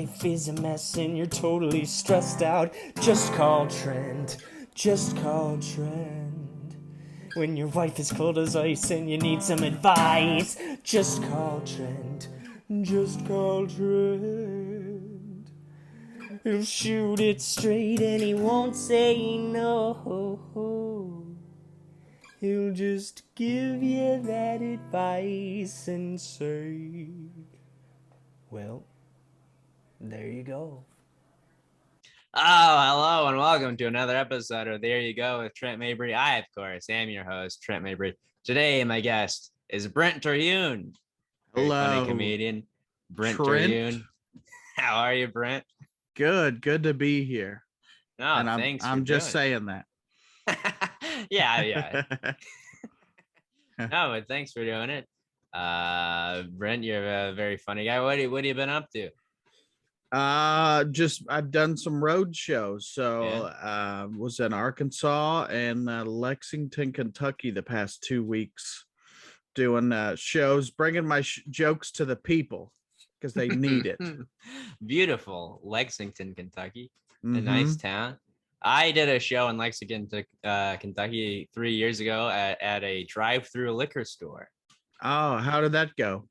life is a mess and you're totally stressed out, just call Trent. Just call Trent. When your wife is cold as ice and you need some advice, just call Trent. Just call Trent. He'll shoot it straight and he won't say no. He'll just give you that advice and say, well, there you go. Oh, hello and welcome to another episode of There You Go with Trent Mabry. I, of course, am your host, Trent Mabry. Today, my guest is Brent Terhune. Very Hello. funny comedian. Brent Trent. Terhune. How are you, Brent? Good to be here. No, and thanks. I'm just saying that. yeah. No, but thanks for doing it. Brent, you're a very funny guy. What have you been up to? I've done some road shows. So was in Arkansas and Lexington, Kentucky the past 2 weeks, doing shows, bringing my jokes to the people because they need it. Beautiful Lexington, Kentucky. A nice town. I did a show in Lexington, Kentucky 3 years ago at a drive-through liquor store. Oh, how did that go?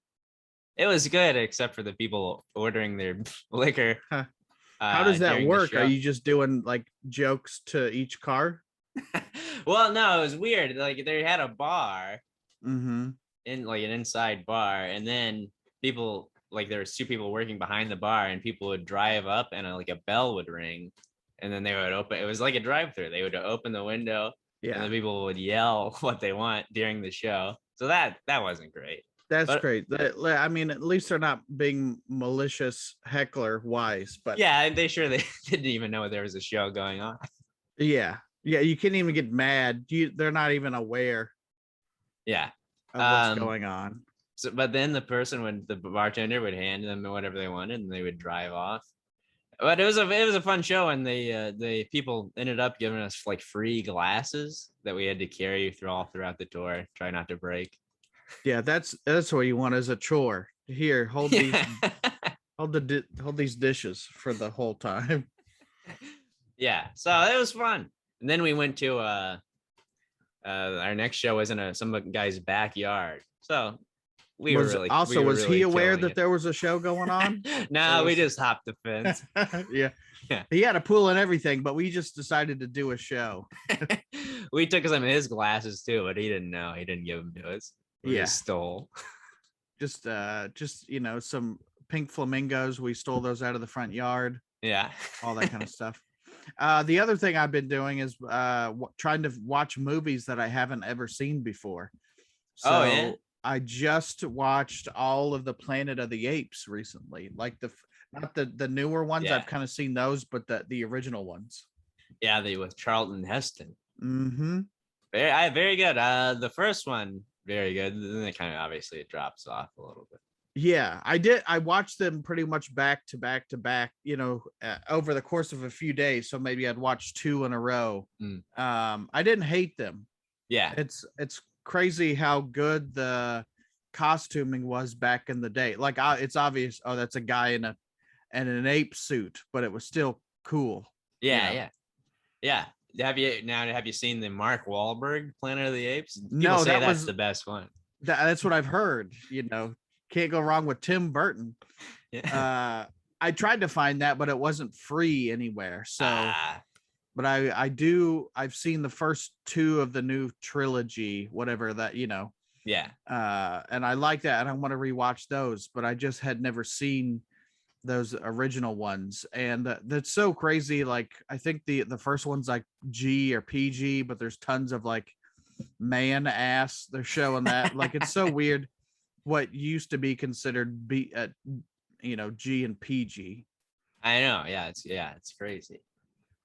It was good, except for the people ordering their liquor. How does that work? Are you just doing like jokes to each car? Well, no, it was weird. Like they had a bar, in like an inside bar, and then people, like there was two people working behind the bar, and people would drive up, and like a bell would ring. And then they would open. It was like a drive-through. They would open the window, and the people would yell what they want during the show. So that wasn't great. That's great. I mean, at least they're not being malicious heckler wise. But yeah, they didn't even know there was a show going on. Yeah. You can't even get mad. They're not even aware. Yeah, of what's going on. So, but then the bartender would hand them whatever they wanted, and they would drive off. But it was a fun show, and the people ended up giving us like free glasses that we had to carry throughout the tour. Try not to break. Yeah, that's what you want as a chore. Here, hold these, hold these dishes for the whole time. Yeah, so it was fun. And then we went to our next show was in some guy's backyard. So was he aware that there was a show going on? No, we just hopped the fence. Yeah. He had a pool and everything, but we just decided to do a show. We took some of his glasses too, but he didn't know. He didn't give them to us. We just stole. Just some pink flamingos. We stole those out of the front yard. Yeah. All that kind of stuff. The other thing I've been doing is trying to watch movies that I haven't ever seen before. So I just watched all of the Planet of the Apes recently, like not the newer ones. I've kind of seen those, but the original ones. Yeah, they with Charlton Heston. Very good. The first one, very good. Then it obviously it drops off a little bit. Yeah, I did. I watched them pretty much back to back, over the course of a few days. So maybe I'd watch 2 in a row. I didn't hate them. Yeah, it's crazy how good the costuming was back in the day. Like it's obvious, that's a guy in an ape suit, but it was still cool. Yeah. Have you seen the Mark Wahlberg Planet of the Apes? People no, say that's the best one. That's what I've heard. Can't go wrong with Tim Burton. Yeah. I tried to find that, but it wasn't free anywhere. So but I've seen the first 2 of the new trilogy, whatever that, Yeah. And I like that. And I want to rewatch those, but I just had never seen those original ones. And that's so crazy. Like, I think the first one's like G or PG, but there's tons of like man ass. They're showing that. Like, it's so weird what used to be considered G and PG. I know. Yeah. It's crazy.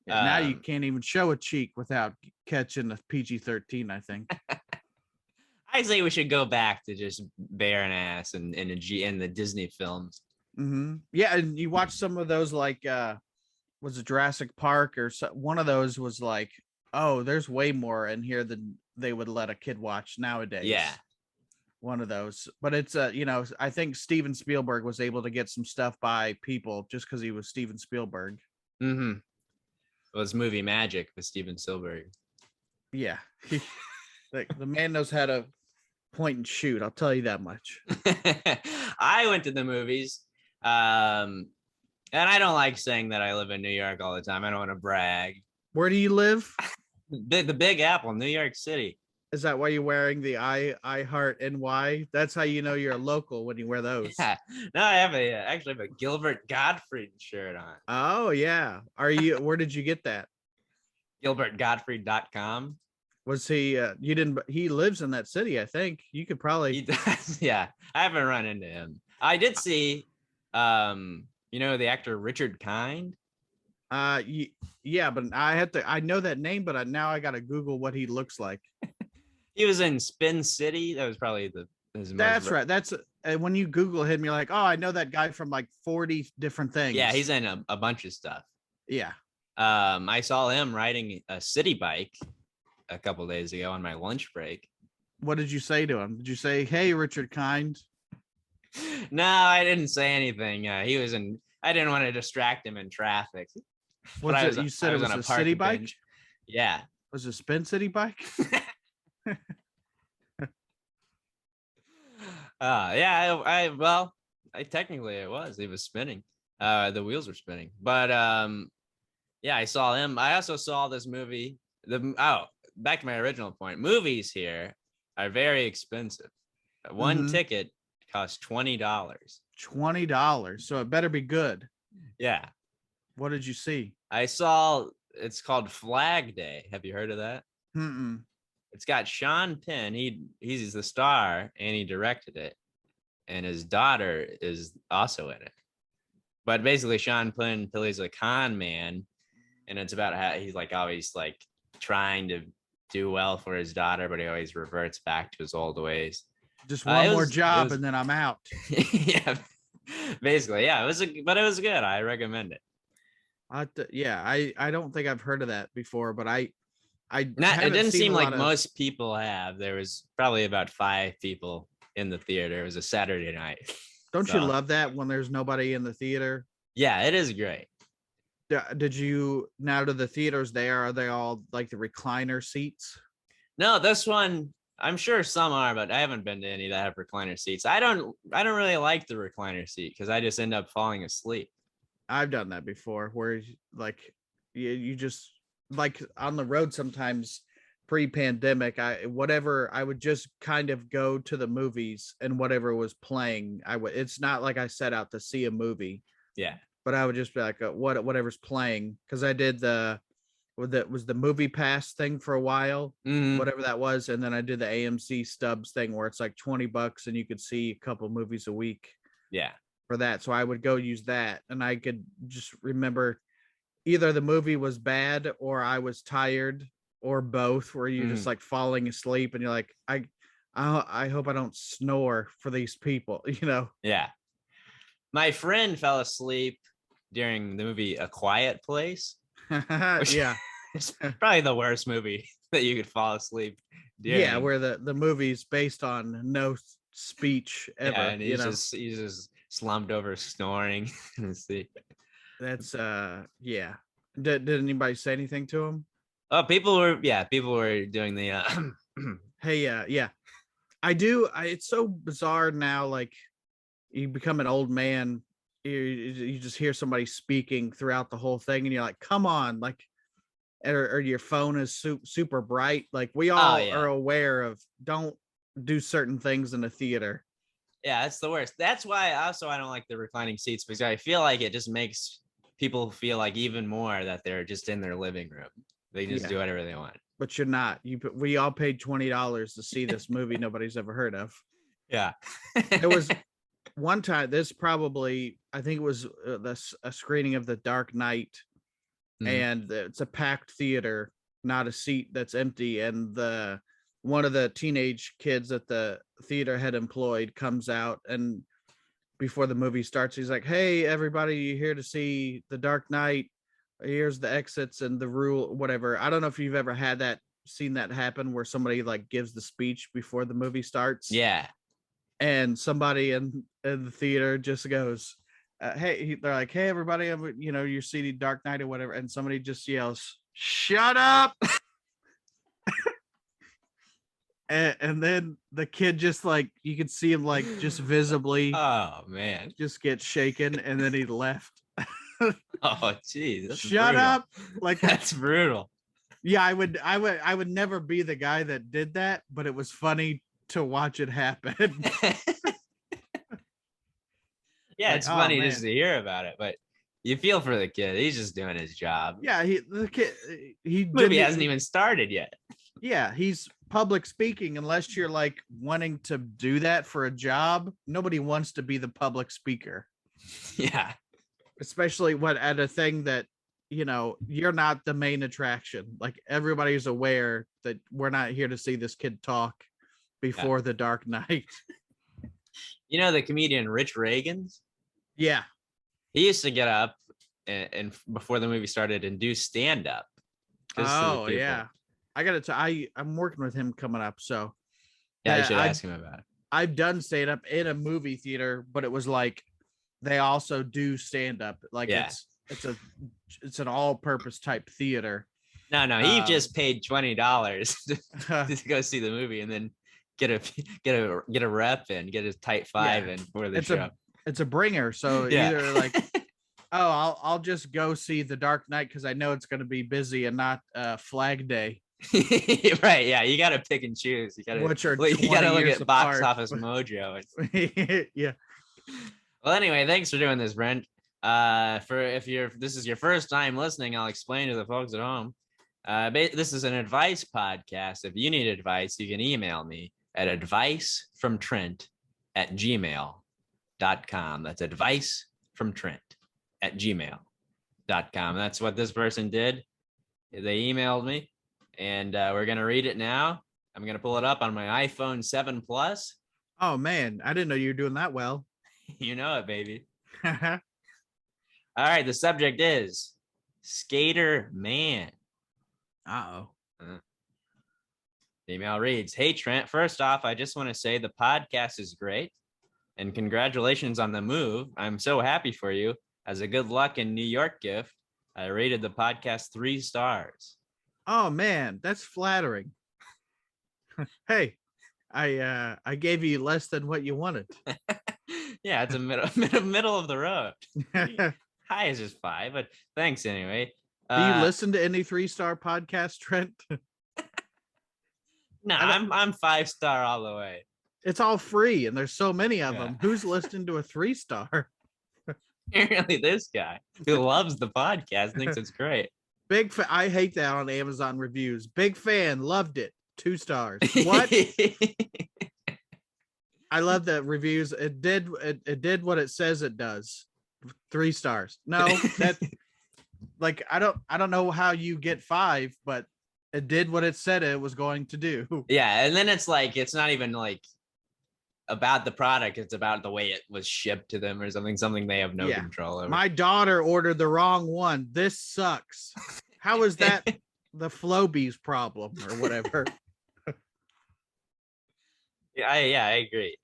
Now you can't even show a cheek without catching a PG-13, I think. I say we should go back to just bare an ass and a G in the Disney films. Yeah, and you watch some of those, like was it Jurassic Park or one of those was like, oh, there's way more in here than they would let a kid watch nowadays. Yeah. one of those. But it's I think Steven Spielberg was able to get some stuff by people just because he was Steven Spielberg. Mm-hmm. It was movie magic with Steven Spielberg. Yeah, like the man knows how to point and shoot. I'll tell you that much. I went to the movies, and I don't like saying that I live in New York all the time. I don't want to brag. Where do you live? The Big Apple, New York City. Is that why you're wearing the I Heart NY? That's how you know you're a local when you wear those. Yeah. No, I have actually have a Gilbert Gottfried shirt on. Oh yeah. Where did you get that? GilbertGottfried.com. Was he you didn't he lives in that city, I think. You could probably He does, yeah. I haven't run into him. I did see the actor Richard Kind. Yeah, but I know that name, but now I gotta Google what he looks like. He was in Spin City. That was probably his That's right. That's when you Google him, you're like, oh, I know that guy from like 40 different things. Yeah, he's in a bunch of stuff. Yeah. I saw him riding a city bike a couple days ago on my lunch break. What did you say to him? Did you say, hey, Richard Kind? No, I didn't say anything. He was in. I didn't want to distract him in traffic. You said it was a city bike? Binge. Yeah. Was it a Spin City bike? Yeah. Well, technically it was. It was spinning. The wheels were spinning. But yeah, I saw him. I also saw this movie. Back to my original point. Movies here are very expensive. One ticket costs $20. $20. So it better be good. Yeah. What did you see? I saw. It's called Flag Day. Have you heard of that? Mm-mm. It's got Sean Penn. He's the star and he directed it, and his daughter is also in it. But basically, Sean Penn plays a con man, and it's about how he's like always like trying to do well for his daughter, but he always reverts back to his old ways. Just one more job and then I'm out. Yeah, basically, yeah. But it was good. I recommend it. I don't think I've heard of that before, but it didn't seem like most people have. There was probably about 5 people in the theater. It was a Saturday night. Don't you love that when there's nobody in the theater? Yeah, it is great. Did you now to the theaters there? Are they all like the recliner seats? No, this one, I'm sure some are, but I haven't been to any that have recliner seats. I don't really like the recliner seat because I just end up falling asleep. I've done that before where like you just like on the road sometimes pre-pandemic, I would just kind of go to the movies and whatever was playing, it's not like I set out to see a movie. Yeah. But I would just be like whatever's playing, because I did the movie pass thing for a while, whatever that was, and then I did the AMC Stubs thing where it's like $20 and you could see a couple movies a week. Yeah. For that, so I would go use that, and I could just remember either the movie was bad or I was tired or both, where you're just like falling asleep and you're like, I hope I don't snore for these people, Yeah. My friend fell asleep during the movie A Quiet Place. Yeah. It's probably the worst movie that you could fall asleep during. Yeah, where the movie's based on no speech ever. Yeah, and he's just slumped over snoring. That's yeah. Did anybody say anything to him? Oh, people were doing the hey, yeah. I do. It's so bizarre now, like you become an old man, you just hear somebody speaking throughout the whole thing and you're like, come on, like, or your phone is super bright. Like we all are aware of, don't do certain things in a theater. Yeah, it's the worst. That's why I don't like the reclining seats, because I feel like it just makes people feel like even more that they're just in their living room. They just do whatever they want. But you're not. We all paid $20 to see this movie nobody's ever heard of. Yeah. There was one time, I think it was a screening of The Dark Knight, and it's a packed theater, not a seat that's empty, and one of the teenage kids that the theater had employed comes out, and before the movie starts, he's like, hey, everybody, you here to see The Dark Knight? Here's the exits and the rule, whatever. I don't know if you've ever seen that happen where somebody like gives the speech before the movie starts. Yeah. and somebody in the theater just goes, they're like, hey, everybody, you're seating Dark Knight or whatever. And somebody just yells, shut up. And then the kid just like, you could see him like just visibly Oh man. just get shaken. And then he left. Oh geez. Shut up. Like that's brutal. Yeah, I would never be the guy that did that, but it was funny to watch it happen. Yeah, Like, it's funny man. just to hear about it, but you feel for the kid. He's just doing his job. Yeah, he Movie hasn't even started yet. Yeah, he's public speaking. Unless you're like wanting to do that for a job, nobody wants to be the public speaker. Yeah, especially at a thing that you're not the main attraction. Like everybody's aware that we're not here to see this kid talk before the Dark Knight. You know the comedian Rich Reagan's? Yeah. He used to get up and before the movie started and do stand up. Oh yeah. I'm working with him coming up, so yeah, you should ask him about it. I've done stand up in a movie theater, but it was like they also do stand up. Like it's an all-purpose type theater. No, he just paid $20 to go see the movie and then get a rep and get a tight 5 in for the show. It's a bringer, so either like, I'll just go see the Dark Knight because I know it's going to be busy and not Flag Day. Right? Yeah, you got to pick and choose. You got to look at Box Office Mojo. Yeah. Well, anyway, thanks for doing this, Brent. If this is your first time listening, I'll explain to the folks at home. This is an advice podcast. If you need advice, you can email me at advicefromtrent@gmail.com. That's advicefromtrent@gmail.com. That's what this person did. They emailed me, and we're gonna read it now. I'm gonna pull it up on my iPhone 7 Plus. Oh man, I didn't know you were doing that well. You know it, baby. All right, the subject is Sk8r Man. Uh-oh. The email reads, hey, Trent, first off, I just want to say the podcast is great and congratulations on the move. I'm so happy for you. As a good luck and New York gift, I rated the podcast 3 stars. Oh, man, that's flattering. Hey, I gave you less than what you wanted. Yeah, it's a middle of the road. High is just 5, but thanks anyway. Do you listen to any 3-star podcast, Trent? No, I'm 5-star all the way. It's all free, and there's so many of them. Who's listening to a 3-star? Apparently, this guy who loves the podcast thinks it's great. Big fan. I hate that on Amazon reviews. Big fan, loved it. 2 stars. What? I love the reviews. It did what it says it does. 3 stars. No, that like I don't know how you get 5, but it did what it said it was going to do. Yeah, and then it's like it's not even like about the product, it's about the way it was shipped to them or something they have no control over. My daughter ordered the wrong one. This sucks. How is that the Flobies problem or whatever? I agree.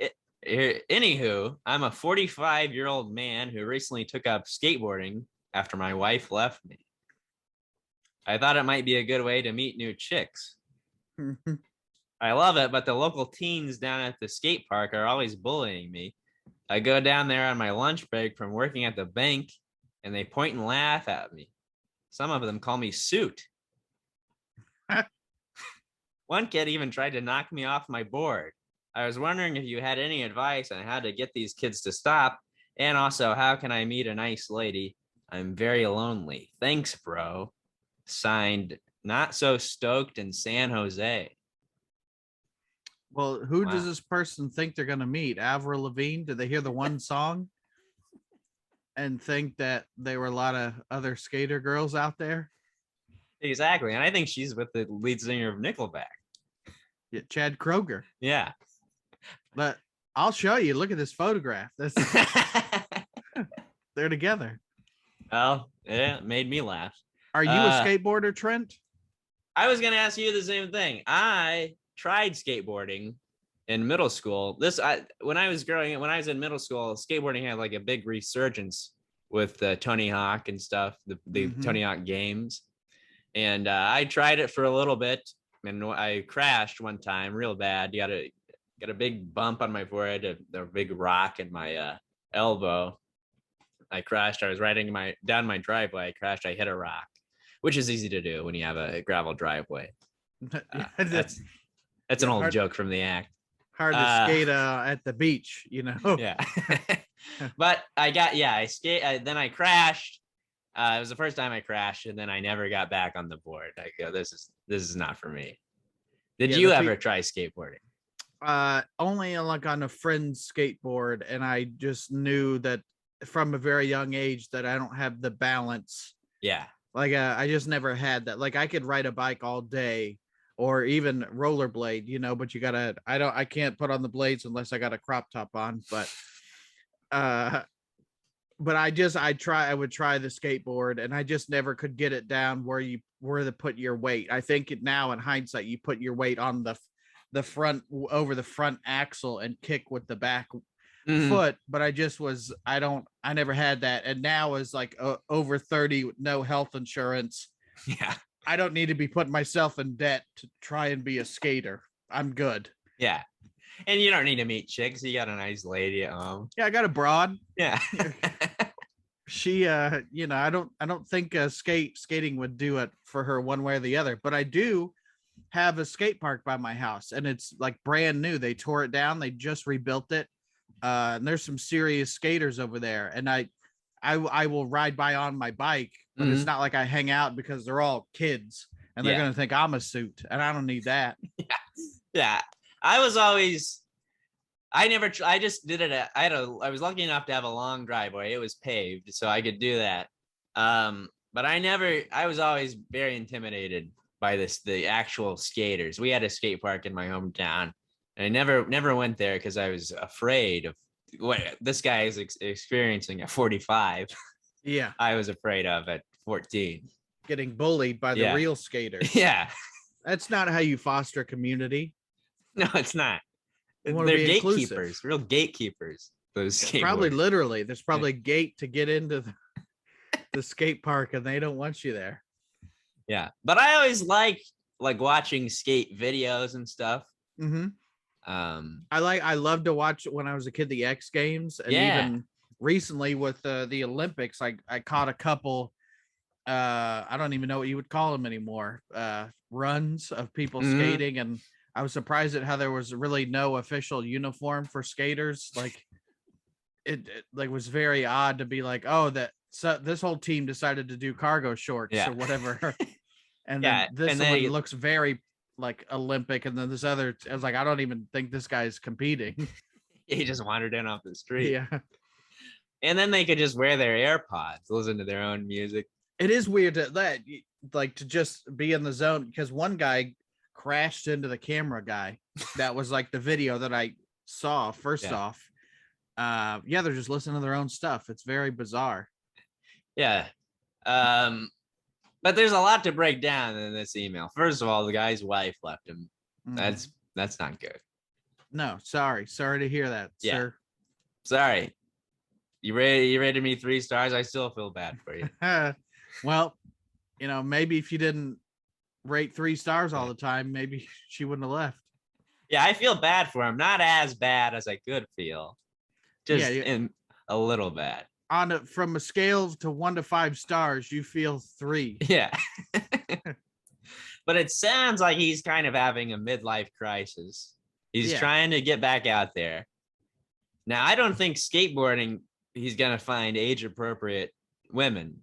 Anywho, I'm a 45-year-old man who recently took up skateboarding after my wife left me. I thought it might be a good way to meet new chicks. I love it, but the local teens down at the skate park are always bullying me. I go down there on my lunch break from working at the bank, and they point and laugh at me. Some of them call me Suit. One kid even tried to knock me off my board. I was wondering if you had any advice on how to get these kids to stop, and also how can I meet a nice lady? I'm very lonely. Thanks, bro. Signed, Not So Stoked in San Jose. Well, who does this person think they're going to meet? Avril Lavigne? Did they hear the one song and think that there were a lot of other skater girls out there? Exactly. And I think she's with the lead singer of Nickelback. Yeah, Chad Kroger. Yeah. But I'll show you. Look at this photograph. They're together. Well, yeah, it made me laugh. Are you a skateboarder, Trent? I was going to ask you the same thing. I tried skateboarding in middle school. When I was in middle school, skateboarding had like a big resurgence with Tony Hawk and stuff, the Tony Hawk games. And I tried it for a little bit, and I crashed one time real bad. Got a big bump on my forehead, a big rock in my elbow. I crashed. I was riding down my driveway. I crashed. I hit a rock, which is easy to do when you have a gravel driveway. That's an old joke from the act. Hard to skate at the beach, you know. Yeah. But then I crashed. It was the first time I crashed, and then I never got back on the board. I go, this is not for me. Did you ever try skateboarding? Only like on a friend's skateboard, and I just knew that from a very young age that I don't have the balance. Yeah. Like I just never had that. Like I could ride a bike all day, or even rollerblade, you know, but I can't put on the blades unless I got a crop top on. But I would try the skateboard, and I just never could get it down where to put your weight. I think now in hindsight, you put your weight on the front, over the front axle, and kick with the back foot. But I never had that. And now is like over 30 with no health insurance. Yeah. I don't need to be putting myself in debt to try and be a skater. I'm good. Yeah. And you don't need to meet chicks. You got a nice lady at home. Yeah, I got a broad. Yeah. She I don't think skating would do it for her one way or the other, but I do have a skate park by my house, and it's like brand new. They tore it down, they just rebuilt it. And there's some serious skaters over there, and I will ride by on my bike, but it's not like I hang out because they're all kids and they're going to think I'm a suit, and I don't need that. Yeah. I just did it. I was lucky enough to have a long driveway. It was paved, so I could do that. But I was always very intimidated by the actual skaters. We had a skate park in my hometown, and I never went there because I was afraid of what this guy is experiencing at 45. Yeah. I was afraid of at 14. Getting bullied by the real skaters. Yeah. That's not how you foster community. No, it's not. They're gatekeepers, real gatekeepers. Those probably literally. There's probably a gate to get into the skate park, and they don't want you there. Yeah, but I always like watching skate videos and stuff. I love to watch when I was a kid the X Games, and even recently with the Olympics, I caught a couple. I don't even know what you would call them anymore. Runs of people skating, and I was surprised at how there was really no official uniform for skaters. Like it was very odd to be like, oh, this whole team decided to do cargo shorts or whatever. And then this one looks very like Olympic, and then this other, I was like, I don't even think this guy's competing. He just wandered in off the street. Yeah. And then they could just wear their AirPods, listen to their own music. It is weird to just be in the zone, because one guy crashed into the camera guy. That was like the video that I saw first off. They're just listening to their own stuff. It's very bizarre. Yeah. But there's a lot to break down in this email. First of all, the guy's wife left him. That's not good. No, sorry to hear that, sir. Sorry. You rated me 3 stars. I still feel bad for you. Well, maybe if you didn't rate 3 stars all the time, maybe she wouldn't have left. Yeah, I feel bad for him. Not as bad as I could feel. Just a little bad. From a scale to 1 to 5 stars, you feel 3. Yeah. But it sounds like he's kind of having a midlife crisis. He's trying to get back out there. Now, I don't think skateboarding, he's going to find age-appropriate women.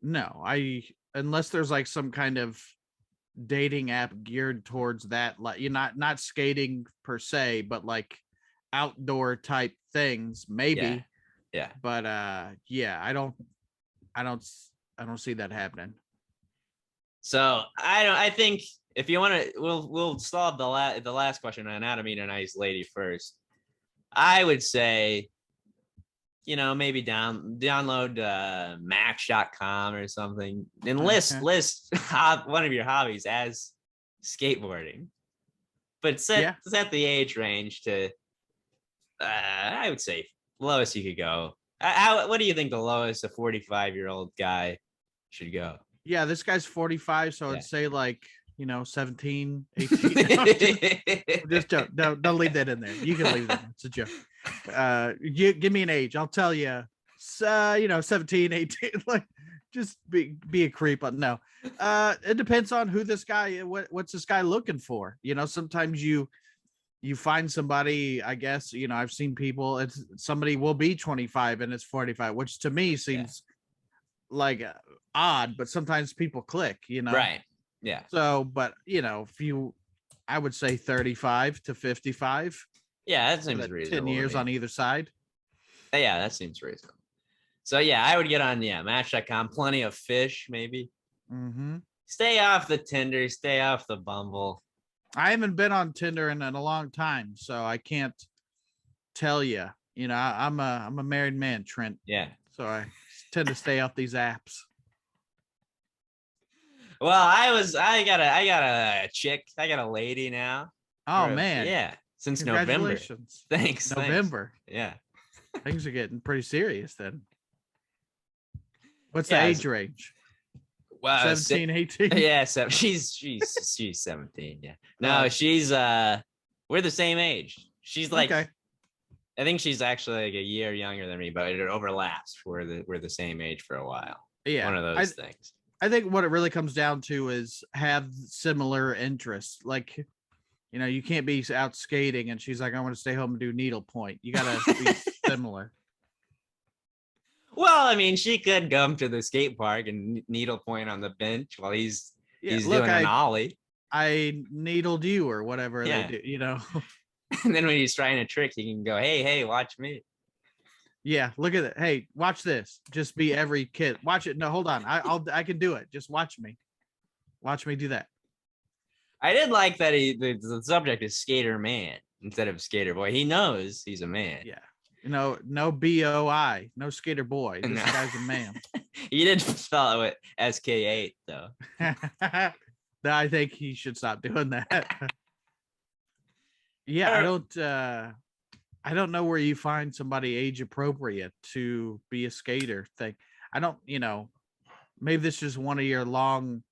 No, unless there's like some kind of dating app geared towards that, like you're not skating per se, but like outdoor type things, maybe. Yeah. But I don't see that happening. So I think if you want to, we'll solve the last question on how to meet a nice lady first. I would say, maybe download match.com or something, and list one of your hobbies as skateboarding. but set the age range to I would say lowest you could go. What do you think the lowest a 45-year-old guy should go? Yeah, this guy's 45, so Yeah. I'd say like, 17, 18. Just don't leave that in there. You can leave that in. It's a joke. Give me an age. I'll tell you, 17, 18. Like, just be a creep. No, it depends on who this guy, what's this guy looking for? Sometimes you find somebody, I guess, I've seen people, somebody will be 25 and it's 45, which to me seems like odd, but sometimes people click, Right. Yeah. So, but I would say 35 to 55. Yeah, that seems reasonable. 10 years on either side. Yeah, that seems reasonable. So yeah, I would get on Match.com. Plenty of fish, maybe. Mm-hmm. Stay off the Tinder. Stay off the Bumble. I haven't been on Tinder in a long time, so I can't tell you. I'm a married man, Trent. Yeah. So I tend to stay off these apps. Well, I got a chick. I got a lady now. Oh man. Yeah. Since November. Thanks. November. Yeah. Things are getting pretty serious then. What's the age range? Well, 17, 18. Yeah, so she's 17. Yeah. No, she's we're the same age. She's like okay. I think she's actually like a year younger than me, but it overlaps. We're the same age for a while. Yeah. One of those things. I think what it really comes down to is have similar interests. Like, you can't be out skating and she's like, I want to stay home and do needlepoint. You gotta be similar. Well, I mean, she could come to the skate park and needlepoint on the bench while he's doing an ollie. I needled you or whatever they do, And then when he's trying a trick, he can go, hey, watch me. Yeah, look at it. Hey, watch this. Just be every kid. Watch it. No, hold on. I can do it. Just watch me. Watch me do that. I did like that the subject is skater man instead of skater boy. He knows he's a man. Yeah. No BOI, no skater boy. This guy's a man. He did spell it with Sk8 though. I think he should stop doing that. Yeah, I don't know where you find somebody age appropriate to be a skater thing. I don't, maybe this is one of your long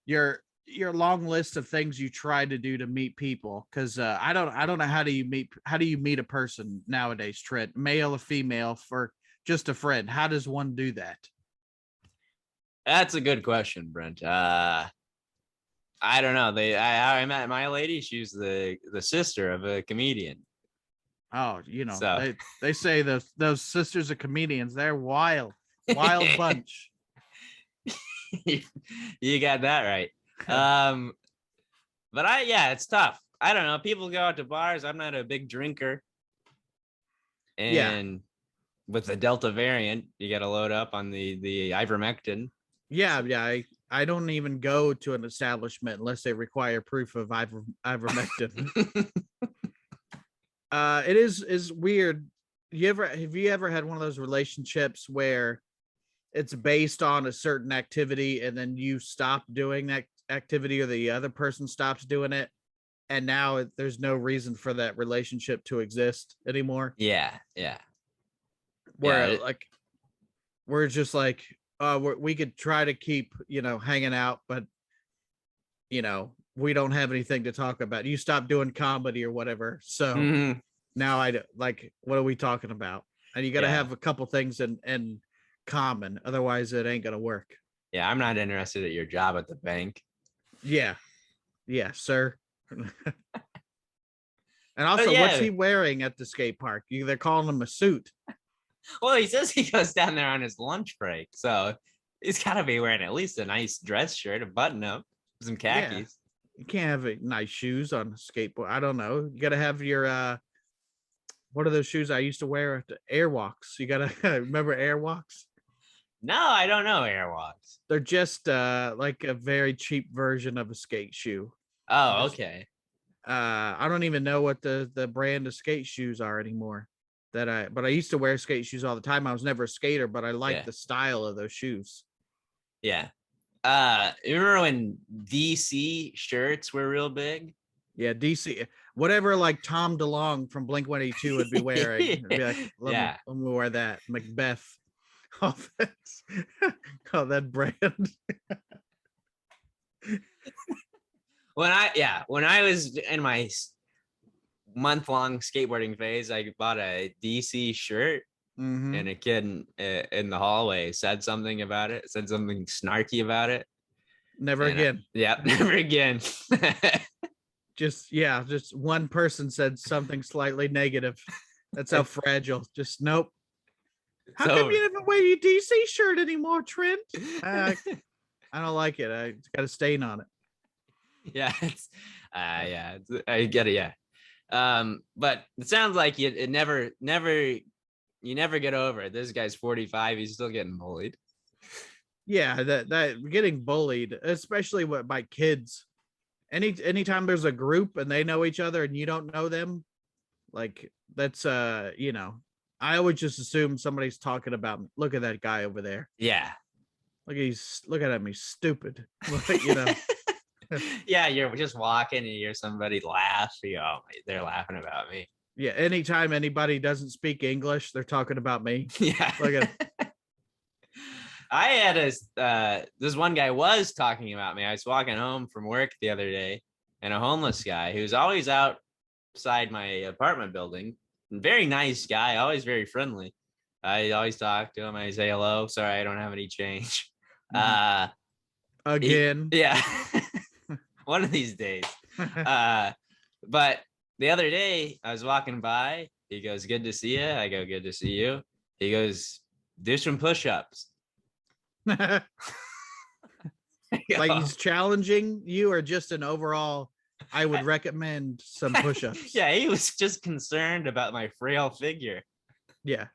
list of things you try to do to meet people. Cause I don't know how do you meet a person nowadays, Trent, male or female, for just a friend? How does one do that? That's a good question, Brent. I don't know. I met my lady. She's the sister of a comedian. Oh, so. they say those sisters of comedians, they're wild bunch. You got that right. But it's tough. I don't know. People go out to bars. I'm not a big drinker. And with the Delta variant, you got to load up on the ivermectin. Yeah. I don't even go to an establishment unless they require proof of ivermectin. It is weird. Have you ever had one of those relationships where it's based on a certain activity and then you stop doing that activity or the other person stops doing it, and now there's no reason for that relationship to exist anymore? Yeah. Where we're just like, we could try to keep, hanging out, but we don't have anything to talk about. You stop doing comedy or whatever. So now what are we talking about? And you got to have a couple things in common. Otherwise it ain't going to work. Yeah. I'm not interested at your job at the bank. Yeah, sir. And also, what's he wearing at the skate park? They're calling him a suit. Well, he says he goes down there on his lunch break, so he's got to be wearing at least a nice dress shirt, a button up, some khakis. Yeah. You can't have nice shoes on a skateboard. I don't know. You got to have your what are those shoes I used to wear at the Airwalks? You got to remember Airwalks? No, I don't know Airwalks. They're just like a very cheap version of a skate shoe. Oh, okay. I don't even know what the brand of skate shoes are anymore. But I used to wear skate shoes all the time. I was never a skater, but I liked the style of those shoes. Yeah. You remember when DC shirts were real big? Yeah, DC, whatever like Tom DeLonge from Blink 182 would be wearing. It'd be like, Yeah. let me wear that. Macbeth. All that, all that brand. When I was in my month-long skateboarding phase, I bought a DC shirt, and a kid in the hallway said something about it, said something snarky about it. Never again. Never again. Just one person said something slightly negative. That's how fragile. Just nope. How come you never wear your DC shirt anymore, Trent? I don't like it. It's got a stain on it. Yeah, I get it. Yeah, but it sounds like you never get over it. This guy's 45. He's still getting bullied. Yeah, that getting bullied, especially by kids. Anytime there's a group and they know each other and you don't know them, like that's I always just assume somebody's talking about me. Look at that guy over there. Yeah. Look at him. He's stupid. Yeah, you're just walking and you hear somebody laugh. They're laughing about me. Yeah. Anytime anybody doesn't speak English, they're talking about me. Yeah. Look at I had this one guy was talking about me. I was walking home from work the other day, and a homeless guy who's always outside my apartment building, very nice guy, always very friendly. I always talk to him. I say hello. Sorry, I don't have any change. Again. Yeah. One of these days. But the other day I was walking by. He goes, "Good to see you." I go, "Good to see you." He goes, "Do some push-ups." Like he's challenging you, or just an overall, I would recommend some push-ups. Yeah, he was just concerned about my frail figure. Yeah.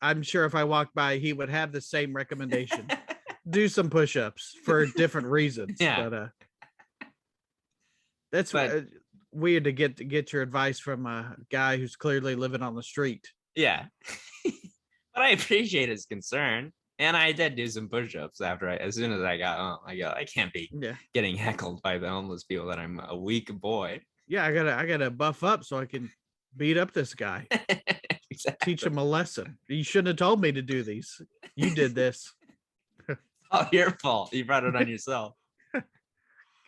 I'm sure if I walked by, he would have the same recommendation. Do some push-ups for different reasons. Yeah. But that's weird to get your advice from a guy who's clearly living on the street. Yeah. But I appreciate his concern. And I did do some push-ups as soon as I got home. I go, I can't be getting heckled by the homeless people that I'm a weak boy. Yeah, I gotta buff up so I can beat up this guy. Exactly. Teach him a lesson. You shouldn't have told me to do these. You did this. Oh, your fault. You brought it on yourself.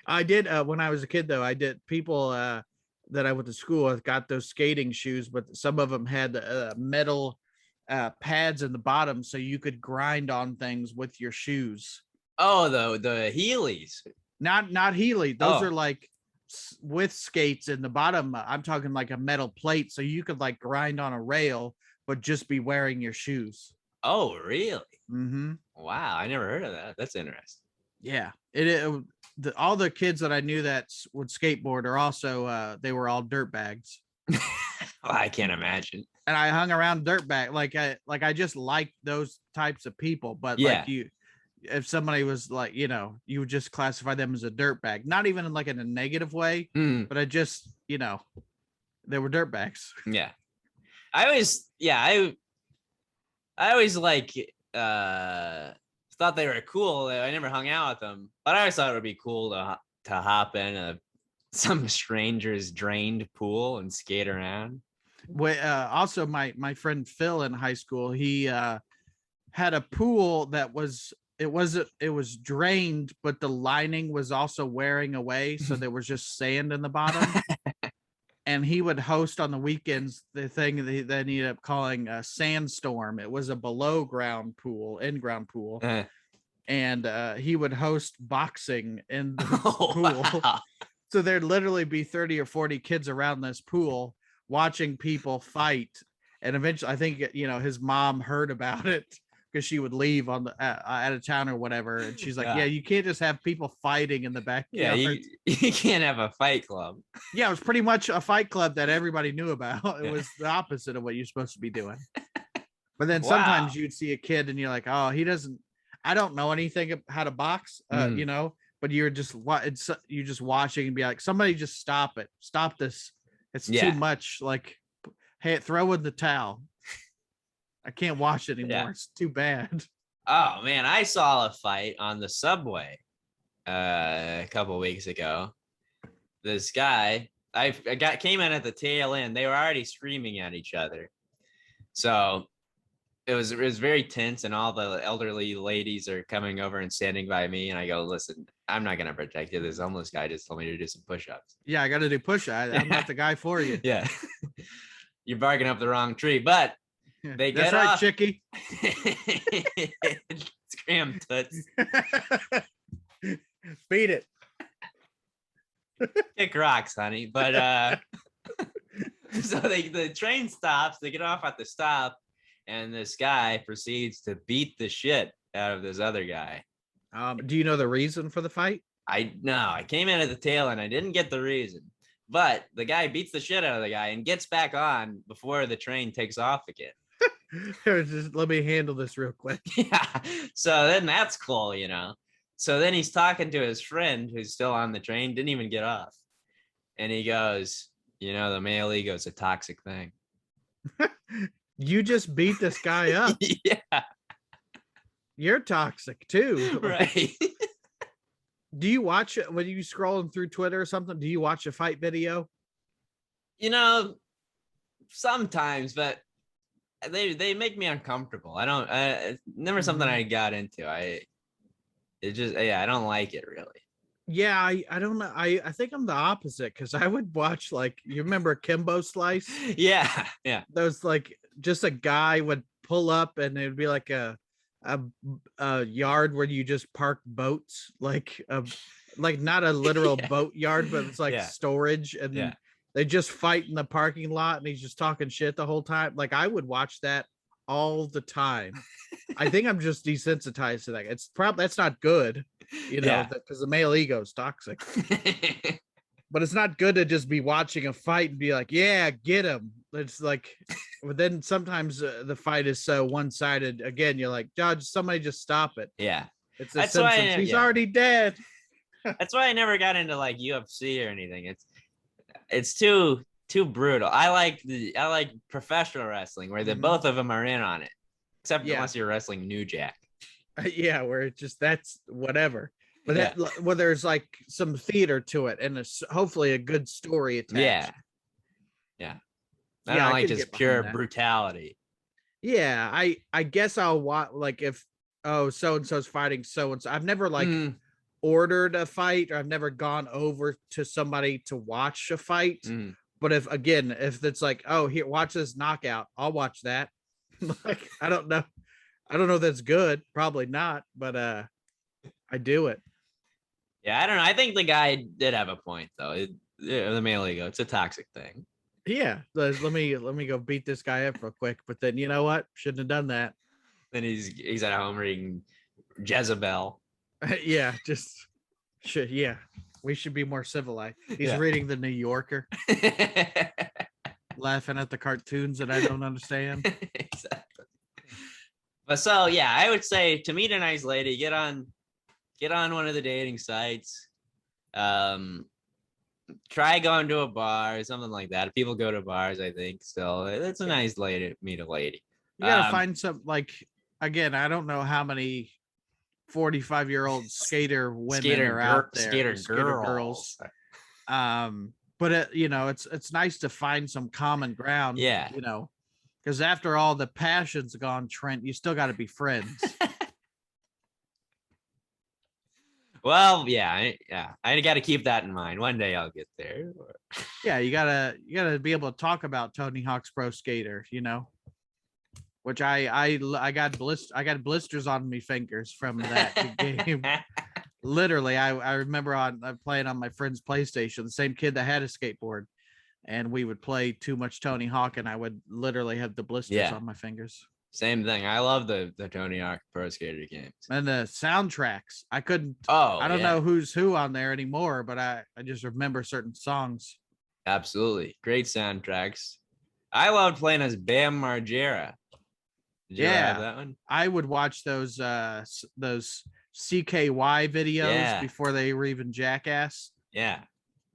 I did when I was a kid, though. I did. People that I went to school with got those skating shoes, but some of them had metal pads in the bottom, so you could grind on things with your shoes. Oh, the Heelys. Not Heely. Those are like with skates in the bottom. I'm talking like a metal plate, so you could like grind on a rail, but just be wearing your shoes. Oh, really? Mm-hmm. Wow, I never heard of that. That's interesting. Yeah, all the kids that I knew that would skateboard are also they were all dirt bags. Well, I can't imagine. And I hung around dirtbag. I just liked those types of people. But like if somebody was like, you would just classify them as a dirtbag, not even in like in a negative way, but I just, they were dirtbags. Yeah. I always like thought they were cool. I never hung out with them, but I always thought it would be cool to hop in some stranger's drained pool and skate around. Also my friend Phil in high school, he had a pool that was drained, but the lining was also wearing away, so there was just sand in the bottom. And he would host on the weekends the thing that he ended up calling a sandstorm. It was a below ground pool, in-ground pool. And he would host boxing in the pool. Wow. So there'd literally be 30 or 40 kids around this pool watching people fight. And eventually, I think, his mom heard about it because she would leave on the out of town or whatever. And she's like, yeah, you can't just have people fighting in the backyard. Yeah, you can't have a fight club. Yeah, it was pretty much a fight club that everybody knew about. It was the opposite of what you're supposed to be doing. But then sometimes you'd see a kid and you're like, oh, I don't know anything how to box, but you're just watching and be like, somebody just stop this. It's too much. Like, hey, throw in the towel. I can't watch it anymore. Yeah. It's too bad. Oh man, I saw a fight on the subway a couple weeks ago. this guy, came in at the tail end. They were already screaming at each other. So it was very tense, and all the elderly ladies are coming over and standing by me, and I go, listen, I'm not gonna protect you. This homeless guy just told me to do some push-ups. Yeah, I got to do push-ups. I'm not the guy for you. Yeah. You're barking up the wrong tree, but they That's get right, off. chickie. Scram toots. Beat it. Kick rocks, honey. But so the train stops, they get off at the stop, and this guy proceeds to beat the shit out of this other guy. Do you know the reason for the fight? I came in at the tail and I didn't get the reason, but the guy beats the shit out of the guy and gets back on before the train takes off again. Just let me handle this real quick. Yeah. So then that's cool, you know. So then he's talking to his friend who's still on the train, didn't even get off. And he goes, you know, the male ego is a toxic thing. You just beat this guy up. Yeah. You're toxic too. Right. Do you watch it when you scrolling through Twitter or something? Do you watch a fight video? You know, sometimes, but they make me uncomfortable. I don't, it's never something I got into. I don't like it really. Yeah, I don't know. I think I'm the opposite, because I would watch, like, you remember Kimbo Slice? Yeah. Yeah. Those, like, just a guy would pull up and it would be like a yard where you just park boats, like not a literal boat yard, but it's like storage, and then they just fight in the parking lot, and he's just talking shit the whole time. Like, I would watch that all the time. I think I'm just desensitized to that. It's probably, that's not good, you know, because the male ego is toxic. But it's not good to just be watching a fight and be like, yeah, get him. It's like, but then sometimes the fight is so one-sided. Again, you're like, Judge, somebody just stop it. Yeah. It's the Simpsons. He's already dead. That's why I never got into like UFC or anything. It's too brutal. I like professional wrestling where the both of them are in on it, except unless you're wrestling New Jack. Yeah, where it's just, that's whatever. But that, well, there's like some theater to it, and it's hopefully a good story attached. Yeah. I don't like just pure brutality. Yeah, I guess I'll watch, like, if so and so's fighting so and so. I've never like ordered a fight, or I've never gone over to somebody to watch a fight. But if it's like, oh, here, watch this knockout, I'll watch that. Like, I don't know if that's good. Probably not, but I do it. Yeah, I don't know. I think the guy did have a point though. The male ego, it's a toxic thing. Yeah, let me go beat this guy up real quick. But then, you know what? Shouldn't have done that. Then he's at home reading Jezebel. Yeah, we should be more civilized. He's reading the New Yorker, laughing at the cartoons that I don't understand. Exactly. But so yeah, I would say to meet a nice lady, get on one of the dating sites. Try going to a bar or something like that. People go to bars, I think. Still, it's a nice way to meet a lady. You gotta find some, like, again, I don't know how many 45-year-old skater women are out there. Skater girls. But you know, it's nice to find some common ground. Yeah. You know, because after all the passion's gone, Trent, you still got to be friends. Well, I got to keep that in mind. One day I'll get there. Yeah, you gotta be able to talk about Tony Hawk's Pro Skater, you know, which I got blisters on my fingers from that game. Literally, I remember playing on my friend's PlayStation, the same kid that had a skateboard, and we would play too much Tony Hawk, and I would literally have the blisters on my fingers. Same thing. I love the Tony Hawk Pro Skater games. And the soundtracks. I don't know who's who on there anymore, but I just remember certain songs. Absolutely. Great soundtracks. I loved playing as Bam Margera. Did you have that one? I would watch those Sk8r videos before they were even Jackass. Yeah.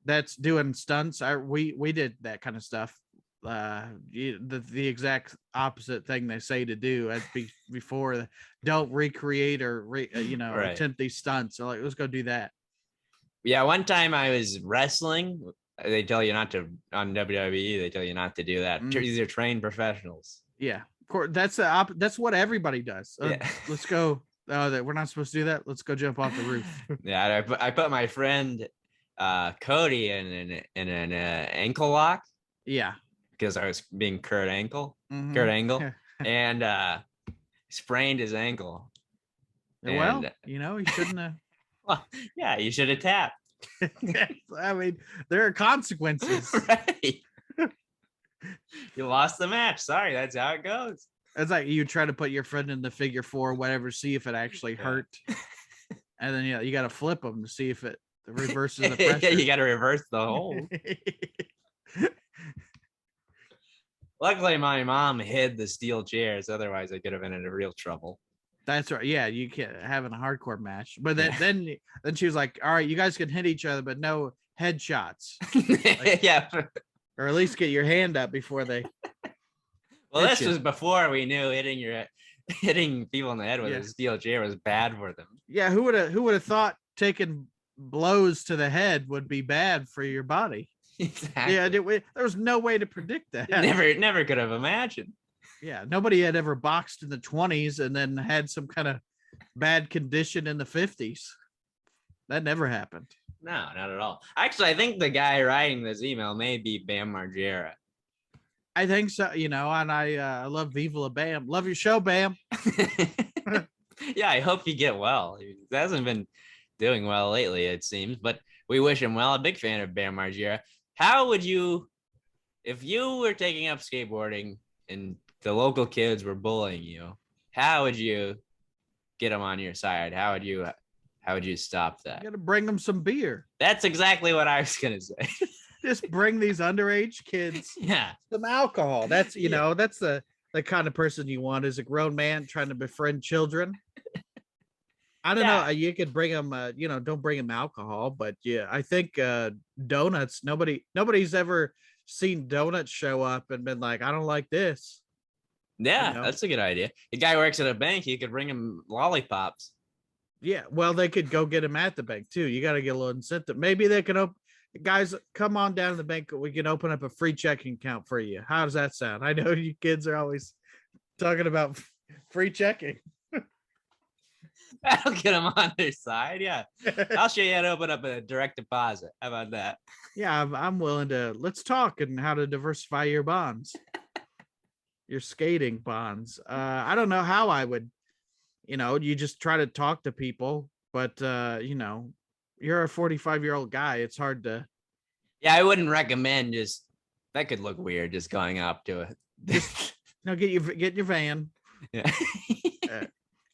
That's doing stunts. We did that kind of stuff. The exact opposite thing they say to do before. Don't recreate or attempt these stunts. So like, let's go do that. Yeah, one time I was wrestling. They tell you not to on WWE. They tell you not to do that. Mm. These are trained professionals. Yeah, of course. That's what everybody does. Yeah. Let's go. That we're not supposed to do that. Let's go jump off the roof. Yeah, I put my friend Cody in an ankle lock Yeah. because I was being Kurt Mhm. Angle, and sprained his ankle. Well, And you shouldn't have. well, yeah, you should have tapped. I mean, there are consequences. Right. You lost the match. Sorry, that's how it goes. It's like you try to put your friend in the figure four, whatever, see if it actually hurt, and then you got to flip them to see if it reverses the pressure. Yeah, you got to reverse the hold. Luckily, my mom hid the steel chairs. Otherwise, I could have been in real trouble. That's right. Yeah, you can't having a hardcore match. But then she was like, "All right, you guys can hit each other, but no headshots." Yeah. Or at least get your hand up before they. Well, this was before we knew hitting people in the head with a steel chair was bad for them. Yeah, who would have thought taking blows to the head would be bad for your body? Exactly. Yeah, there was no way to predict that. Never could have imagined. Yeah, nobody had ever boxed in the 20s and then had some kind of bad condition in the 50s. That never happened. No, not at all. Actually, I think the guy writing this email may be Bam Margera. I think so, and I love Viva La Bam. Love your show, Bam. Yeah, I hope you get well. He hasn't been doing well lately, it seems, but we wish him well. A big fan of Bam Margera. How would you, if you were taking up skateboarding and the local kids were bullying you, how would you get them on your side? How would you stop that? You gotta bring them some beer. That's exactly what I was gonna say. Just bring these underage kids some alcohol. That's that's the kind of person you want as a grown man trying to befriend children. I don't know. You could bring them, don't bring them alcohol, but yeah, I think donuts. Nobody's ever seen donuts show up and been like, I don't like this. Yeah, that's a good idea. The guy works at a bank. You could bring him lollipops. Yeah, well, they could go get him at the bank too. You got to get a little incentive. Maybe they can open. Guys, come on down to the bank. We can open up a free checking account for you. How does that sound? I know you kids are always talking about free checking. That'll get them on their side. Yeah, I'll show you how to open up a direct deposit. How about that? Yeah, I'm willing to. Let's talk and how to diversify your bonds, your skating bonds. I don't know how I would. You just try to talk to people, but you're a 45-year-old guy. It's hard to. Yeah, I wouldn't recommend just. That could look weird. Just going up to it. No, get your van. Yeah.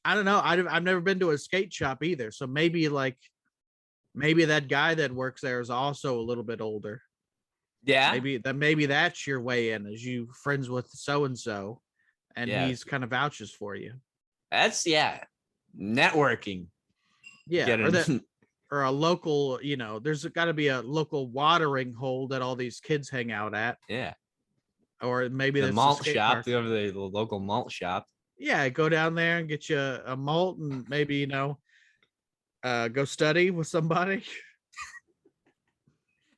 I don't know. I've never been to a skate shop either. So maybe that guy that works there is also a little bit older. Yeah. Maybe that's your way in, is you friends with so and so, and he's kind of vouches for you. That's networking. Yeah, or a local. There's got to be a local watering hole that all these kids hang out at. Yeah. Or maybe the malt shop. Go over the local malt shop. Yeah, go down there and get you a malt and maybe go study with somebody.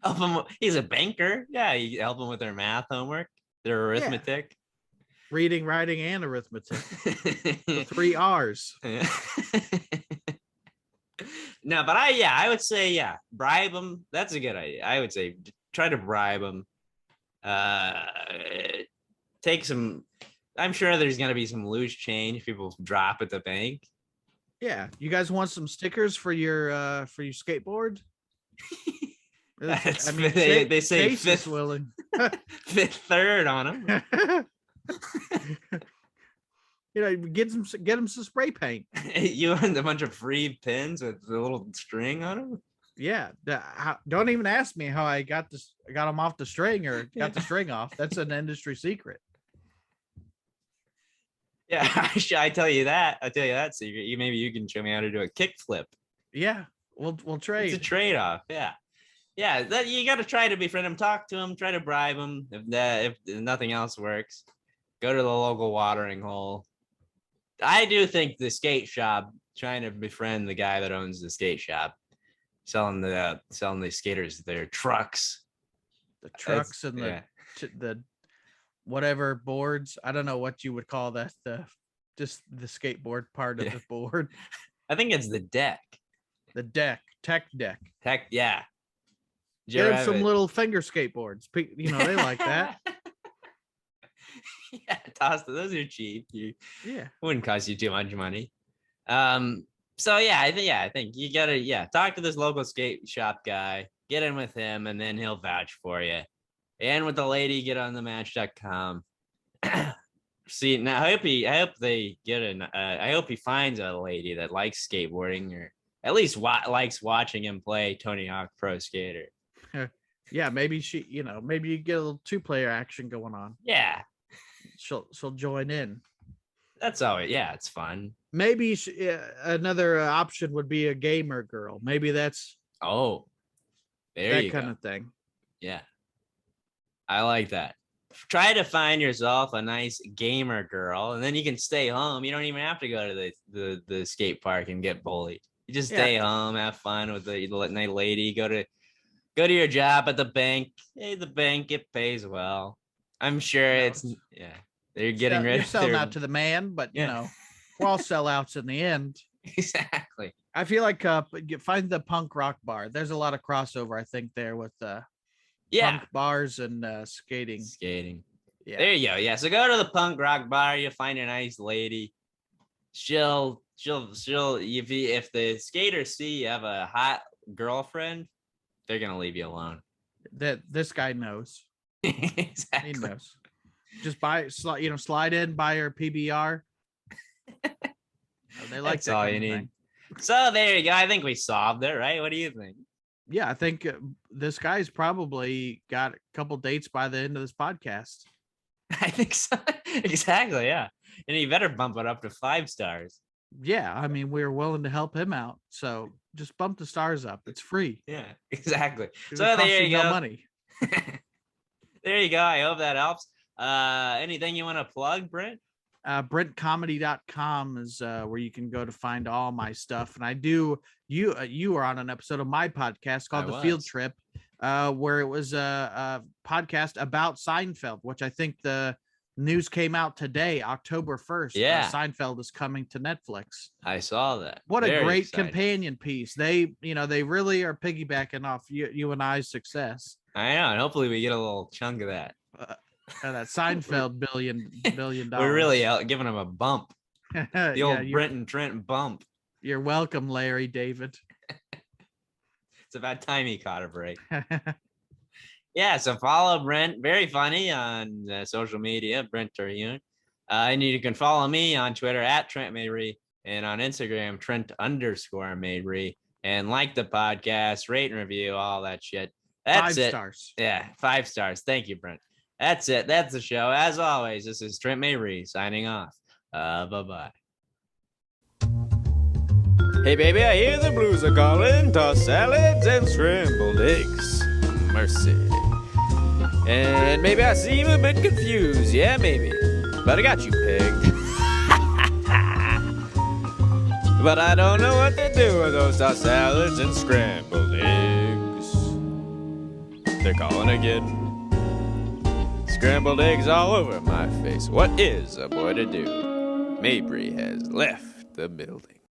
Help him. He's a banker. Yeah, you help him with their math homework, their arithmetic, reading, writing, and arithmetic. The 3 R's. No, but I would say bribe them. That's a good idea. I would say try to bribe them. Take some. I'm sure there's gonna be some loose change people drop at the bank. Yeah, you guys want some stickers for your skateboard? They say fifth willing. fifth third on them. Get them some spray paint. You want a bunch of free pins with a little string on them? Yeah, don't even ask me how I got them off the string or got the string off. That's an industry secret. Yeah, I tell you that. I tell you that secret. Maybe you can show me how to do a kickflip. Yeah, we'll trade. It's a trade-off. Yeah. That you got to try to befriend him, talk to him, try to bribe him. If nothing else works, go to the local watering hole. I do think the skate shop, trying to befriend the guy that owns the skate shop, selling the skaters their trucks. The trucks and the whatever boards. I don't know what you would call that. Just the skateboard part of the board. I think it's the deck. The deck, tech deck. Yeah. Did you Get ever them have some it? little finger skateboards. You know, they like that. Yeah, toss those are cheap. Yeah. Wouldn't cost you too much money. So yeah, I think you gotta talk to this local skate shop guy, get in with him, and then he'll vouch for you. And with the lady, get on the match.com. See, now I hope they get I hope he finds a lady that likes skateboarding or at least likes watching him play Tony Hawk Pro Skater. Yeah, maybe maybe you get a little 2-player action going on. Yeah, She'll join in. that's all. Yeah, it's fun. Maybe another option would be a gamer girl. Maybe that's Oh, there that you kind go. of thing. Yeah, I like that. Try to find yourself a nice gamer girl, and then you can stay home. You don't even have to go to the skate park and get bullied. You just stay home, have fun with the night lady. Go to your job at the bank. Hey, the bank, it pays well. I'm sure they're getting rid You're of selling out to the man, but we're all sellouts in the end. Exactly. I feel like find the punk rock bar. There's a lot of crossover, I think, there with punk bars and skating. Yeah. There you go. Yeah. So go to the punk rock bar. You'll find a nice lady. She'll if the skaters see you have a hot girlfriend, they're gonna leave you alone. That this guy knows. Exactly. He knows. Just slide in, buy her PBR. They like That's that all kind you of need. thing. So there you go. I think we solved it, right? What do you think? Yeah, I think this guy's probably got a couple dates by the end of this podcast. I think so. Exactly. Yeah. And you better bump it up to 5 stars. Yeah, I mean, we're willing to help him out. So just bump the stars up. It's free. Yeah, exactly. So there you go. No money. There you go. I hope that helps. Anything you want to plug, Brent? BrentComedy.com is where you can go to find all my stuff. And you were on an episode of my podcast called The Field Trip, where it was a podcast about Seinfeld, which I think the news came out today, October 1st. Yeah. Seinfeld is coming to Netflix. I saw that. What a great companion piece. They really are piggybacking off you and I's success. I know. And hopefully we get a little chunk of that. That Seinfeld billion dollars. We're really giving them a bump. The old Brent and Trent bump. You're welcome, Larry David. It's about time he caught a break. Yeah, so follow Brent. Very funny on social media, Brent Terhune. And you can follow me on Twitter at Trent Mabry and on Instagram, Trent_Mabry. And like the podcast, rate and review, all that shit. That's 5 stars. Yeah, 5 stars. Thank you, Brent. That's it. That's the show. As always, this is Trent Mabry signing off. Bye-bye. Hey, baby, I hear the blues are calling. Tossed salads and scrambled eggs. Mercy. And maybe I seem a bit confused. Yeah, maybe. But I got you pegged. But I don't know what to do with those tossed salads and scrambled eggs. They're calling again. Scrambled eggs all over my face. What is a boy to do? Mabry has left the building.